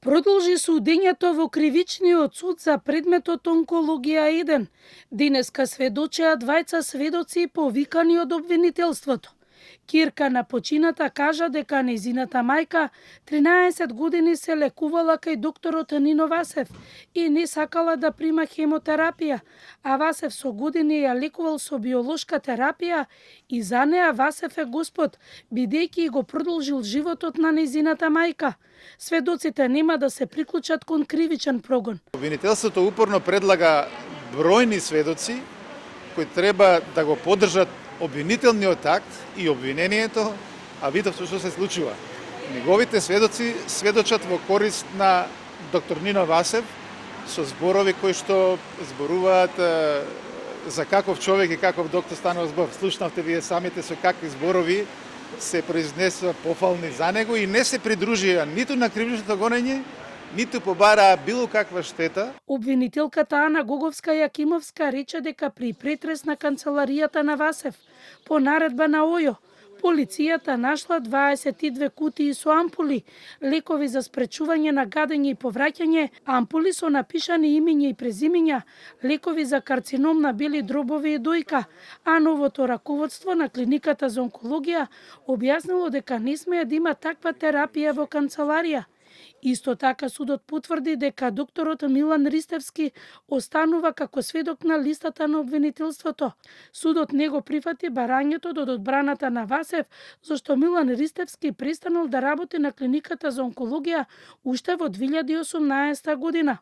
Продолжи судењето во кривичниот суд за предметот онкологија 1. Денеска сведочеа двајца сведоци повикани од обвинителството. Кирка на почината кажа дека нејзината мајка 13 години се лекувала кај докторот Нино Васев и не сакала да прима хемотерапија, а Васев со години ја лекувал со биолошка терапија и за неа Васев е Господ, бидејќи го продолжил животот на нејзината мајка. Сведоците нема да се приклучат кон кривичен прогон. Обвинителството упорно предлага бројни сведоци кои треба да го поддржат обвинителниот акт и обвинението, а видовте што се случува. Неговите сведоци сведочат во корист на доктор Нино Васев со зборови кои што зборуваат за каков човек и каков доктор станува збор. Слушнавте вие самите со какви зборови се произнесува пофални за него и не се придружија ниту на кривичното гонење, ниту побараа било каква штета. Обвинителката Ана Гоговска-Јакимовска рече дека при претрес на канцеларијата на Васев по наредба на ОЈО, полицијата нашла 22 кутии со ампули, лекови за спречување на гадење и повраќање, ампули со напишани имиња и презимиња, лекови за карцином на бели дробови и дојка, а новото раководство на клиниката за онкологија објаснило дека не смее да има таква терапија во канцеларија. Исто така судот потврди дека докторот Милан Ристевски останува како сведок на листата на обвинителството. Судот не го прифати барањето од одбраната на Васев, зашто Милан Ристевски престанал да работи на клиниката за онкологија уште во 2018 година.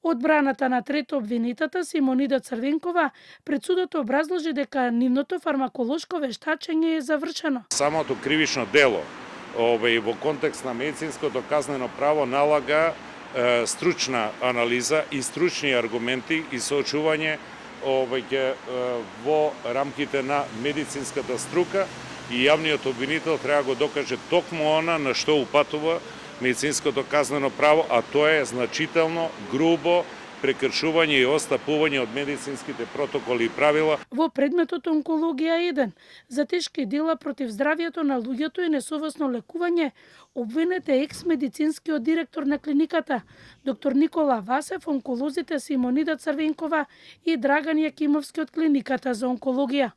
Одбраната на трето обвинетата Симонида Црвенкова пред судот образложи дека нивното фармаколошко вештачење е завршено. Самото кривично дело во контекст на медицинското казнено право налага стручна анализа и стручни аргументи и соочување во рамките на медицинската струка и јавниот обвинител треба го докаже токму она на што упатува медицинското казнено право, а тоа е значително, грубо прекршување и остапување од медицинските протоколи и правила. Во предметот онкологија 1 за тешки дела против здравјето на луѓето и несовесно лекување обвинет е екс-медицинскиот директор на клиниката, доктор Никола Васев, онколозите Симонида Црвенкова и Драган Јакимовски од клиниката за онкологија.